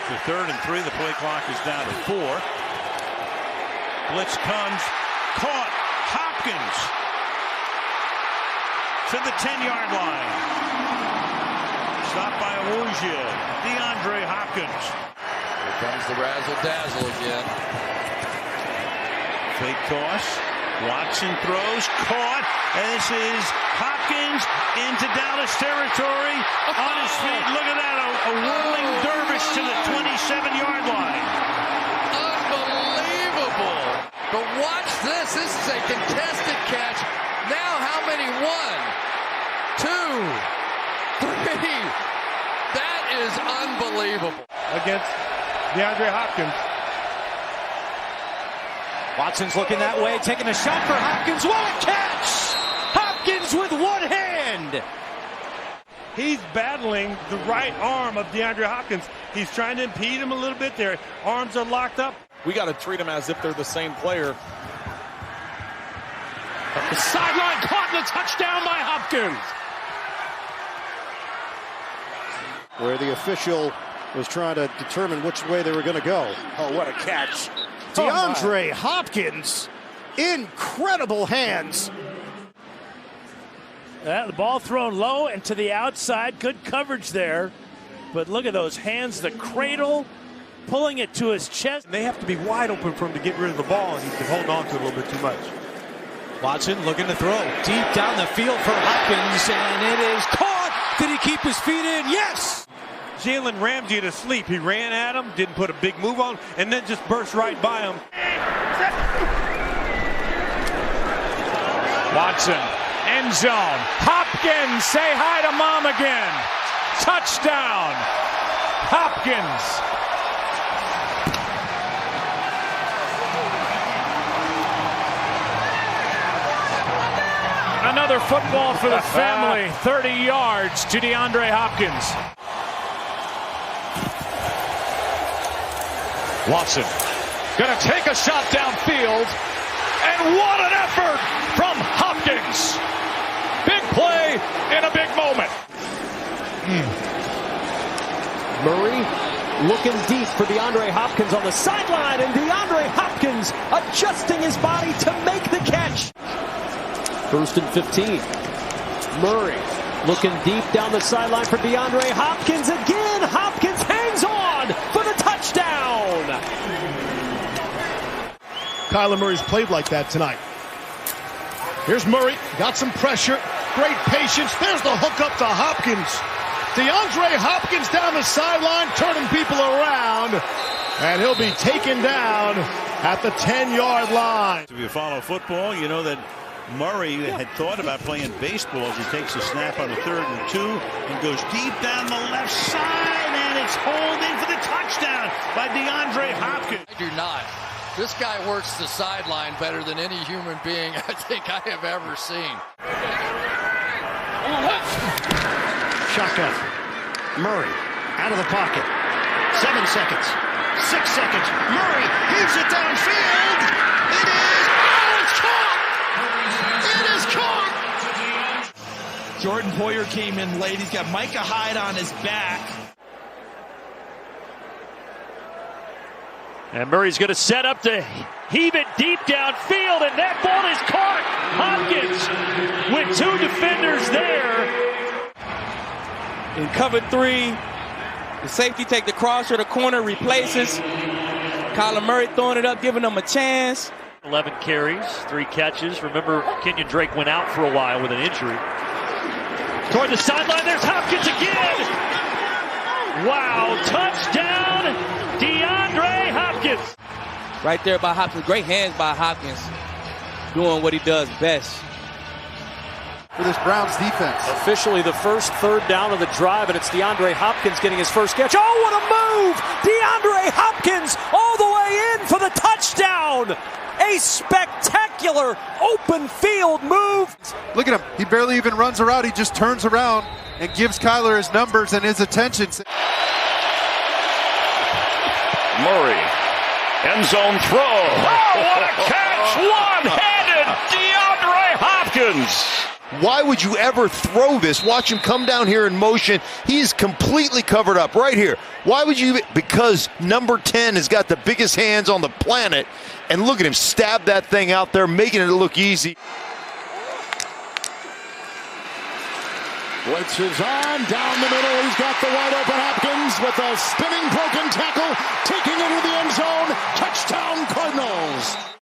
To 3rd and 3, the play clock is down to 4. Blitz comes, caught, Hopkins to the 10-yard line. Stopped by Awuzie, DeAndre Hopkins. Here comes the razzle-dazzle again. Fake toss, Watson throws, caught, and this is Hopkins into Dallas territory on his feet. Look at that, a whirling dervish to the 27-yard line. Unbelievable. But watch this. This is a contested catch. Now how many? 1, 2, 3. That is unbelievable. Against DeAndre Hopkins. Watson's looking that way, taking a shot for Hopkins. What a catch! Hopkins with one hand. He's battling the right arm of DeAndre Hopkins. He's trying to impede him a little bit there. Arms are locked up. We got to treat them as if they're the same player. The sideline caught and a touchdown by Hopkins. Where the official was trying to determine which way they were going to go. Oh, what a catch. DeAndre Hopkins, incredible hands. The ball thrown low and to the outside. Good coverage there. But look at those hands, the cradle, pulling it to his chest. They have to be wide open for him to get rid of the ball, and he can hold on to it a little bit too much. Watson looking to throw deep down the field for Hopkins, and it is caught. Did he keep his feet in? Yes! Jalen Ramsey to sleep. He ran at him, didn't put a big move on, and then just burst right by him. Watson, end zone. Hopkins, say hi to mom again. Touchdown, Hopkins. Another football for the family. 30 yards to DeAndre Hopkins. Watson gonna take a shot downfield, and what an effort from Hopkins. Big play in a big moment. Murray looking deep for DeAndre Hopkins on the sideline, and DeAndre Hopkins adjusting his body to make the catch. 1st and 15. Murray looking deep down the sideline for DeAndre Hopkins again. Hopkins hangs on for the touchdown. Kyler Murray's played like that tonight. Here's Murray, got some pressure, great patience. There's the hook up to Hopkins. DeAndre Hopkins down the sideline, turning people around, and he'll be taken down at the 10-yard line. If you follow football, you know that Murray had thought about playing baseball as he takes a snap on a 3rd and 2 and goes deep down the left side, and it's hauled in for the touchdown by DeAndre Hopkins. I do not. This guy works the sideline better than any human being I think I have ever seen. Shotgun. Murray out of the pocket. 7 seconds. 6 seconds. Murray heaves it downfield. It is. Oh, it's caught. It is caught. Jordan Poyer came in late. He's got Micah Hyde on his back. And Murray's going to set up to heave it deep downfield, and that ball is caught. Hopkins with 2 defenders there. In cover 3, the safety take the crosser, the corner replaces. Kyler Murray throwing it up, giving them a chance. 11 carries, 3 catches. Remember, Kenyon Drake went out for a while with an injury. Toward the sideline, there's Hopkins again. Wow, touchdown, DeAndre Hopkins. Right there by Hopkins. Great hands by Hopkins. Doing what he does best. For this Browns defense. Officially the first 3rd down of the drive, and it's DeAndre Hopkins getting his first catch. Oh, what a move! DeAndre Hopkins all the way in for the touchdown. A spectacular open field move. Look at him. He barely even runs around. He just turns around and gives Kyler his numbers and his attention. Murray, end zone throw. Oh, what a catch! One-handed DeAndre Hopkins. Why would you ever throw this? Watch him come down here in motion. He's completely covered up right here. Why would you? Because number 10 has got the biggest hands on the planet. And look at him stab that thing out there, making it look easy. Blitz is on, down the middle. He's got the wide open Hopkins with a spinning broken tackle, taking it into the end zone. Touchdown, Cardinals.